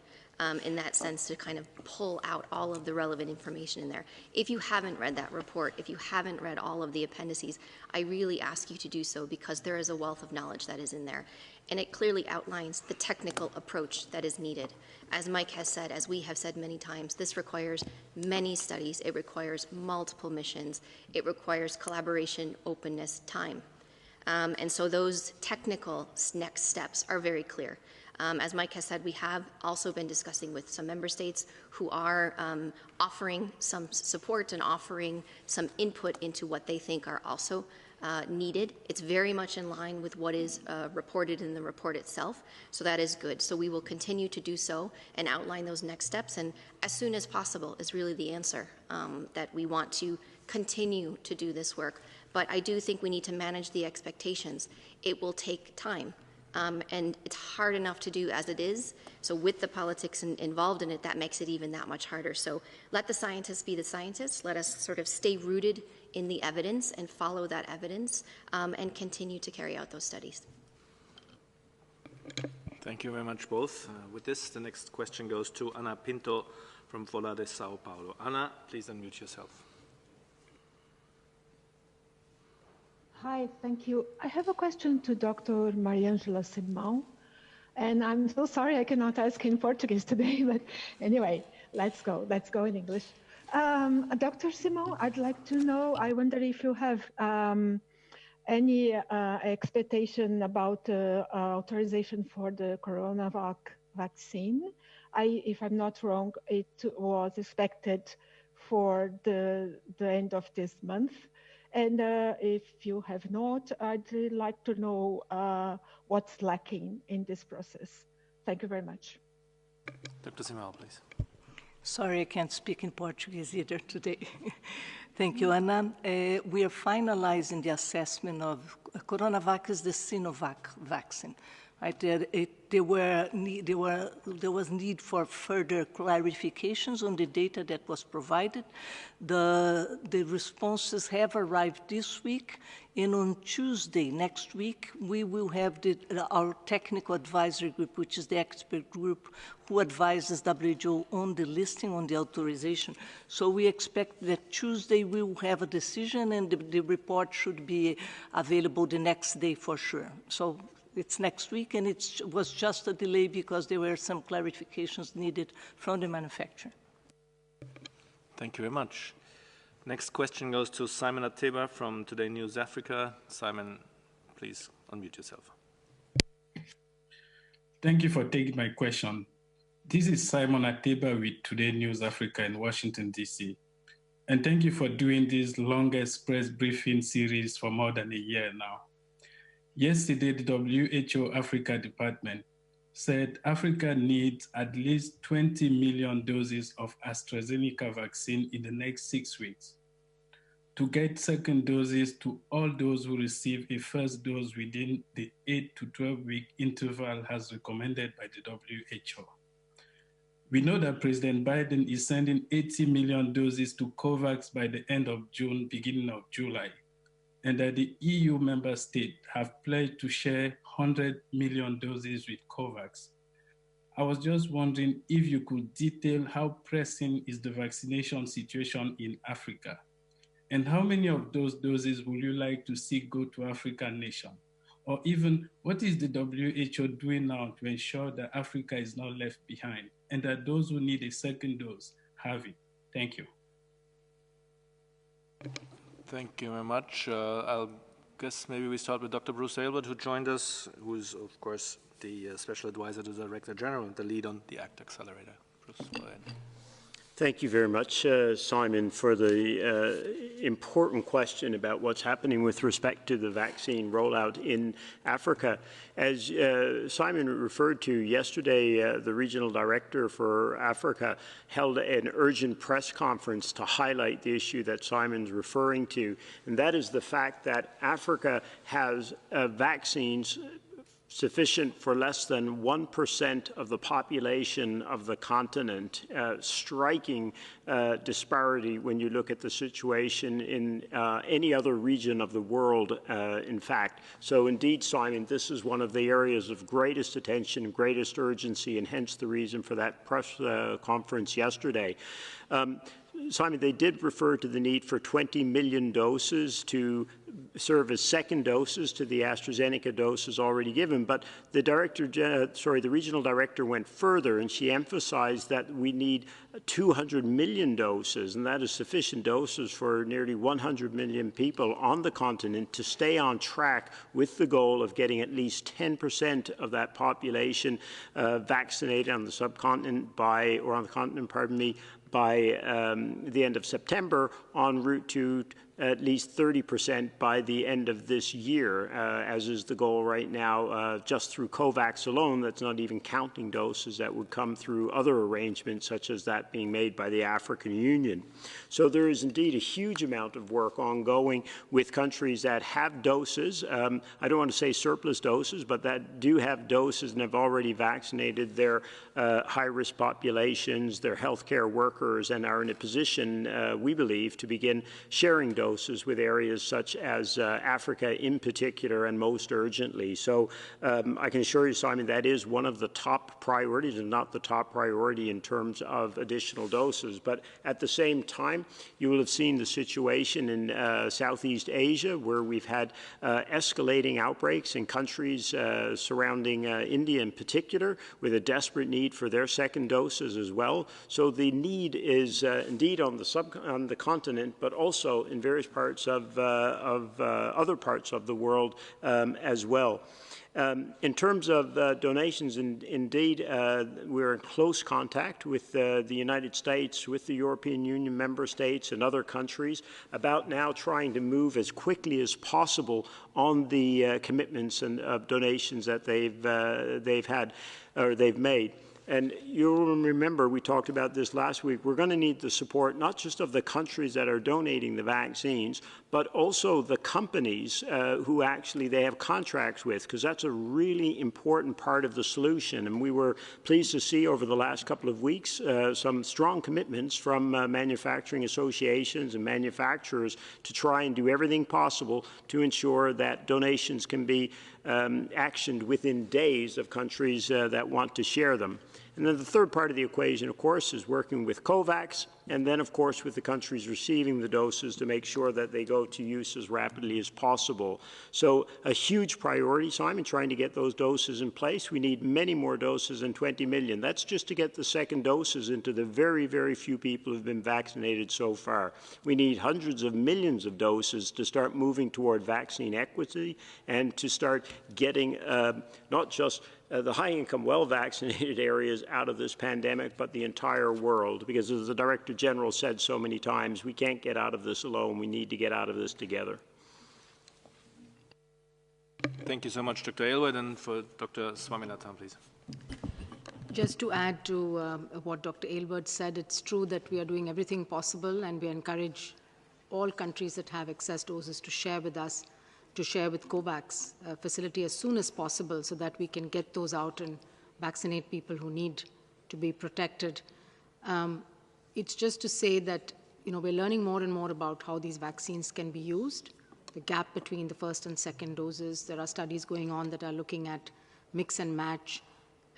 In that sense, to kind of pull out all of the relevant information in there. If you haven't read that report, if you haven't read all of the appendices, I really ask you to do so, because there is a wealth of knowledge that is in there. And it clearly outlines the technical approach that is needed. As Mike has said, as we have said many times, this requires many studies. It requires multiple missions. It requires collaboration, openness, time. And so those technical next steps are very clear. As Mike has said, we have also been discussing with some member states who are offering some support and offering some input into what they think are also needed. It's very much in line with what is reported in the report itself, so that is good. So we will continue to do so and outline those next steps, and as soon as possible is really the answer, that we want to continue to do this work. But I do think we need to manage the expectations. It will take time. And it's hard enough to do as it is. So with the politics involved in it, that makes it even that much harder. So let the scientists be the scientists. Let us sort of stay rooted in the evidence and follow that evidence, and continue to carry out those studies. Thank you very much, both. With this, the next question goes to Ana Pinto from Folha de Sao Paulo. Ana, please unmute yourself. Hi, thank you. I have a question to Dr. Mariangela Simão, and I'm so sorry I cannot ask in Portuguese today, but anyway, let's go in English. Dr. Simão, I'd like to know, I wonder if you have any expectation about authorization for the coronavac vaccine. If I'm not wrong, it was expected for the end of this month. And if you have not, I'd like to know what's lacking in this process. Thank you very much. Dr. Simão, please. Sorry, I can't speak in Portuguese either today. Thank you, Anna. We are finalizing the assessment of Coronavac is the Sinovac vaccine. Right? There was need for further clarifications on the data that was provided. The responses have arrived this week, and on Tuesday next week, we will have our technical advisory group, which is the expert group who advises WHO on the listing, on the authorization. So we expect that Tuesday we will have a decision, and the report should be available the next day for sure. So it's next week, and it was just a delay because there were some clarifications needed from the manufacturer. Thank you very much. Next question goes to Simon Ateba from Today News Africa. Simon, please unmute yourself. Thank you for taking my question. This is Simon Ateba with Today News Africa in Washington, D.C. And thank you for doing this longest press briefing series for more than a year now. Yesterday, the WHO Africa Department said Africa needs at least 20 million doses of AstraZeneca vaccine in the next 6 weeks to get second doses to all those who receive a first dose within the 8 to 12-week interval as recommended by the WHO. We know that President Biden is sending 80 million doses to COVAX by the end of June, beginning of July, and that the EU member states have pledged to share 100 million doses with COVAX. I was just wondering if you could detail how pressing is the vaccination situation in Africa, and how many of those doses would you like to see go to African nations? Or even, what is the WHO doing now to ensure that Africa is not left behind and that those who need a second dose have it? Thank you. Thank you very much. I'll guess maybe we start with Dr. Bruce Aylward, who joined us, who's, of course, the Special Advisor to the Director General and the lead on the ACT Accelerator. Bruce, go ahead. Thank you very much, Simon, for the important question about what's happening with respect to the vaccine rollout in Africa. As Simon referred to yesterday, the Regional Director for Africa held an urgent press conference to highlight the issue that Simon's referring to, and that is the fact that Africa has vaccines sufficient for less than 1% of the population of the continent, striking disparity when you look at the situation in any other region of the world, in fact. So indeed, Simon, this is one of the areas of greatest attention, greatest urgency, and hence the reason for that press conference yesterday. Simon, they did refer to the need for 20 million doses to serve as second doses to the AstraZeneca doses already given, but the regional director went further, and she emphasized that we need 200 million doses, and that is sufficient doses for nearly 100 million people on the continent to stay on track with the goal of getting at least 10% of that population vaccinated on the subcontinent by the end of September, en route to at least 30% by the end of this year, as is the goal right now, just through COVAX alone. That's not even counting doses that would come through other arrangements, such as that being made by the African Union. So there is indeed a huge amount of work ongoing with countries that have doses. I don't want to say surplus doses, but that do have doses and have already vaccinated their high-risk populations, their healthcare workers, and are in a position, we believe, to begin sharing doses with areas such as Africa in particular, and most urgently. So I can assure you, Simon, that is one of the top priorities, and not the top priority in terms of additional doses. But at the same time, you will have seen the situation in Southeast Asia, where we've had escalating outbreaks in countries surrounding India in particular, with a desperate need for their second doses as well. So the need is indeed on the continent, but also in various parts of other parts of the world as well. In terms of donations, indeed, we're in close contact with the United States, with the European Union member states and other countries about now trying to move as quickly as possible on the commitments and donations that they've made. And you'll remember, we talked about this last week, we're going to need the support not just of the countries that are donating the vaccines, but also the companies who actually they have contracts with, because that's a really important part of the solution. And we were pleased to see over the last couple of weeks some strong commitments from manufacturing associations and manufacturers to try and do everything possible to ensure that donations can be actioned within days of countries that want to share them. And then the third part of the equation, of course, is working with COVAX, and then, of course, with the countries receiving the doses to make sure that they go to use as rapidly as possible. So a huge priority, Simon, trying to get those doses in place. We need many more doses than 20 million. That's just to get the second doses into the very, very few people who have been vaccinated so far. We need hundreds of millions of doses to start moving toward vaccine equity and to start getting not just the high-income, well-vaccinated areas out of this pandemic, but the entire world. Because as the Director General said so many times, we can't get out of this alone. We need to get out of this together. Thank you so much, Dr. Aylward. And for Dr. Swaminathan, please. Just to add to what Dr. Aylward said, it's true that we are doing everything possible, and we encourage all countries that have excess doses to share with us, to share with COVAX facility as soon as possible so that we can get those out and vaccinate people who need to be protected. It's just to say that we're learning more and more about how these vaccines can be used, the gap between the first and second doses. There are studies going on that are looking at mix and match,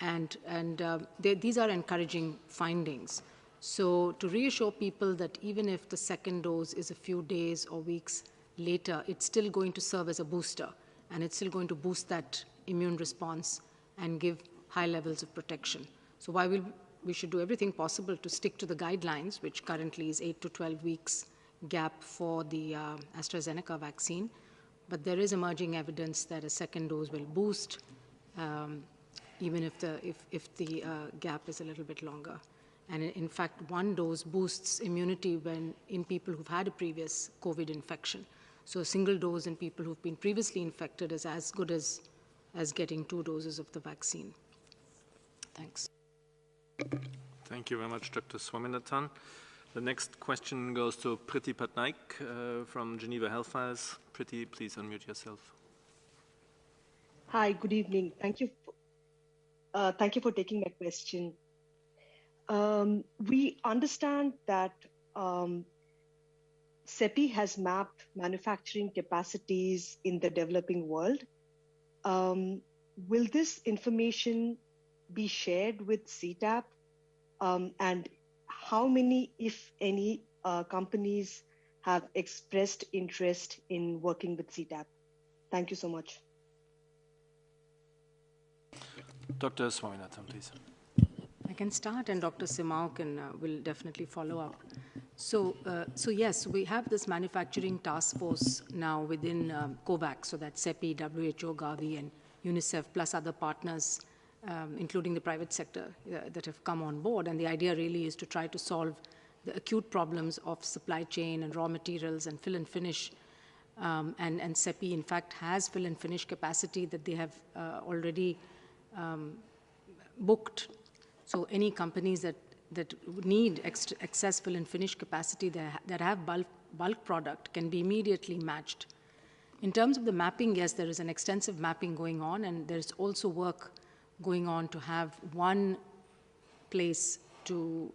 and these are encouraging findings. So to reassure people that even if the second dose is a few days or weeks later, it's still going to serve as a booster, and it's still going to boost that immune response and give high levels of protection. So while we should do everything possible to stick to the guidelines, which currently is 8 to 12 weeks gap for the AstraZeneca vaccine, but there is emerging evidence that a second dose will boost even if the gap is a little bit longer. And in fact, one dose boosts immunity in people who've had a previous COVID infection. So a single dose in people who've been previously infected is as good as getting 2 doses of the vaccine. Thanks. Thank you very much, Dr. Swaminathan. The next question goes to Priti Patnaik from Geneva Health Files. Priti, please unmute yourself. Hi, good evening. Thank you for taking my question. We understand that CEPI has mapped manufacturing capacities in the developing world. Will this information be shared with CTAP? And how many, if any, companies have expressed interest in working with CTAP? Thank you so much. Dr. Swaminathan, please. I can start, and Dr. Simao will definitely follow up. So yes, we have this manufacturing task force now within COVAX, so that's CEPI, WHO, Gavi, and UNICEF, plus other partners, including the private sector that have come on board. And the idea really is to try to solve the acute problems of supply chain and raw materials and fill and finish. And CEPI, in fact, has fill and finish capacity that they have already booked. So any companies that need excess fill and finish capacity that have bulk product can be immediately matched. In terms of the mapping, yes, there is an extensive mapping going on, and there's also work going on to have one place to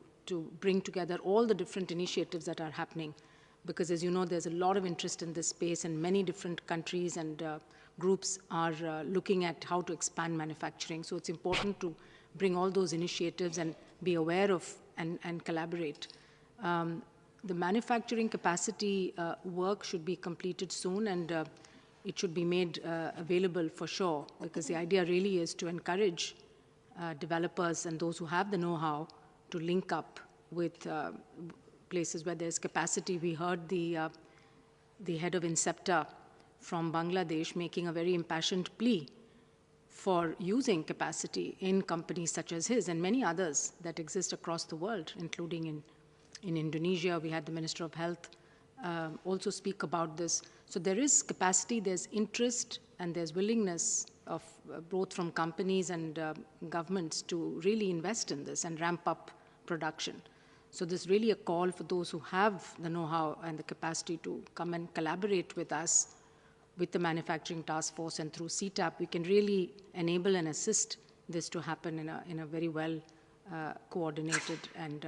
bring together all the different initiatives that are happening. Because as you know, there's a lot of interest in this space, and many different countries and groups are looking at how to expand manufacturing. So it's important to bring all those initiatives and be aware of and collaborate. The manufacturing capacity work should be completed soon, and it should be made available for sure, because the idea really is to encourage developers and those who have the know-how to link up with places where there's capacity. We heard the head of Incepta from Bangladesh making a very impassioned plea for using capacity in companies such as his and many others that exist across the world, including in Indonesia. We had the Minister of Health also speak about this. So there is capacity, there's interest, and there's willingness of both from companies and governments to really invest in this and ramp up production. So there's really a call for those who have the know-how and the capacity to come and collaborate with us, with the manufacturing task force, and through CTAP, we can really enable and assist this to happen in a very well coordinated and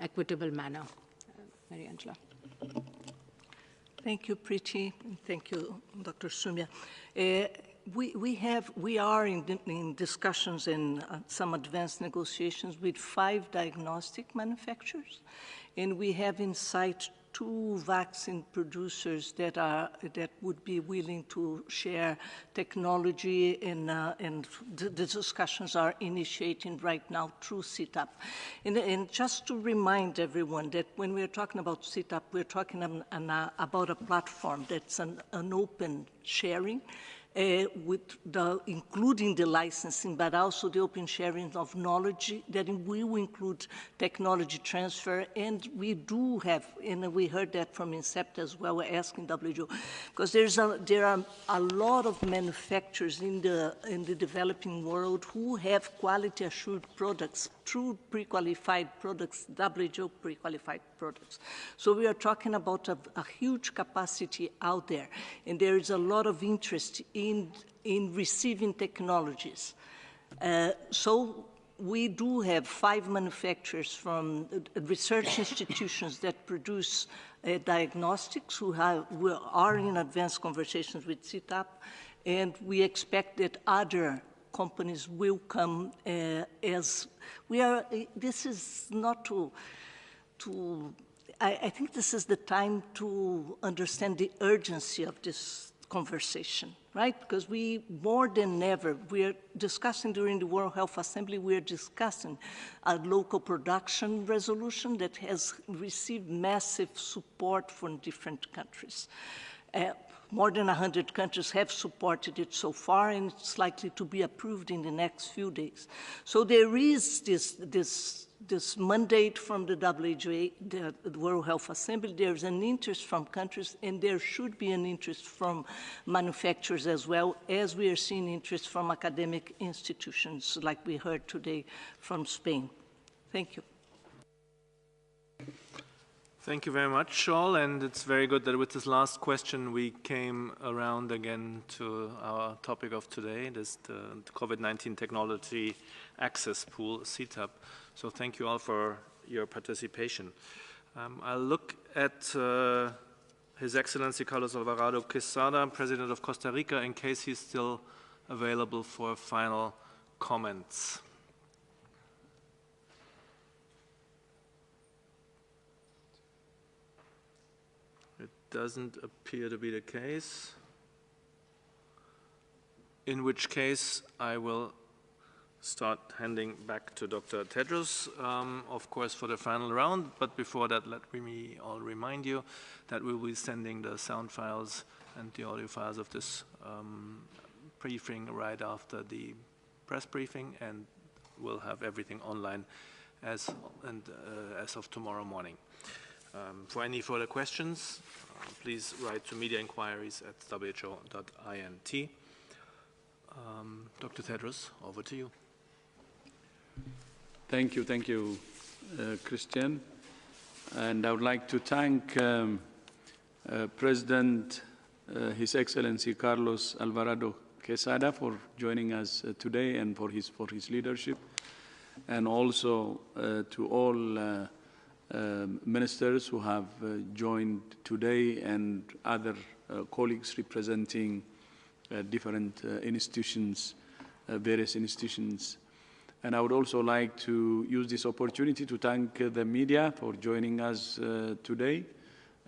equitable manner. Mary Angela. Thank you, Priti, and thank you, Dr. Sumya. We are in discussions and some advanced negotiations with 5 diagnostic manufacturers, and we have in sight 2 vaccine producers that would be willing to share technology, and the discussions are initiating right now through CTAP. And just to remind everyone that when we're talking about CTAP, we're talking about a platform that's an open sharing, including the licensing, but also the open sharing of knowledge that will include technology transfer. And we do have, and we heard that from Incepta as well, we're asking WHO, because there are a lot of manufacturers in the developing world who have quality assured products, true pre-qualified products, WHO pre-qualified products. So we are talking about a huge capacity out there, and there is a lot of interest in receiving technologies. So we do have 5 manufacturers from research institutions that produce diagnostics who are in advanced conversations with CTAP, and we expect that other companies will come as we are. This is not I think this is the time to understand the urgency of this conversation, right? Because we, more than ever, we are discussing during the World Health Assembly, we are discussing a local production resolution that has received massive support from different countries. More than 100 countries have supported it so far, and it's likely to be approved in the next few days. So there is this mandate from the WHO, the World Health Assembly. There's an interest from countries, and there should be an interest from manufacturers as well, as we are seeing interest from academic institutions, like we heard today from Spain. Thank you. Thank you very much, all, and it's very good that with this last question we came around again to our topic of today, this the COVID-19 Technology Access Pool, CTAP. So thank you all for your participation. I'll look at His Excellency Carlos Alvarado Quesada, President of Costa Rica, in case he's still available for final comments. It doesn't appear to be the case, in which case I will start handing back to Dr. Tedros, of course, for the final round. But before that, let me all remind you that we will be sending the sound files and the audio files of this briefing right after the press briefing, and we'll have everything online as of tomorrow morning. For any further questions, please write to mediainquiries@who.int. Dr. Tedros, over to you. Thank you, Christian. And I would like to thank President, His Excellency Carlos Alvarado Quesada for joining us today and for his leadership, and also to all ministers who have joined today and other colleagues representing different institutions, various institutions. And I would also like to use this opportunity to thank the media for joining us today,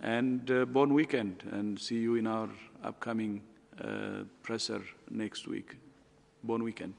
and bon weekend, and see you in our upcoming presser next week. Bon weekend.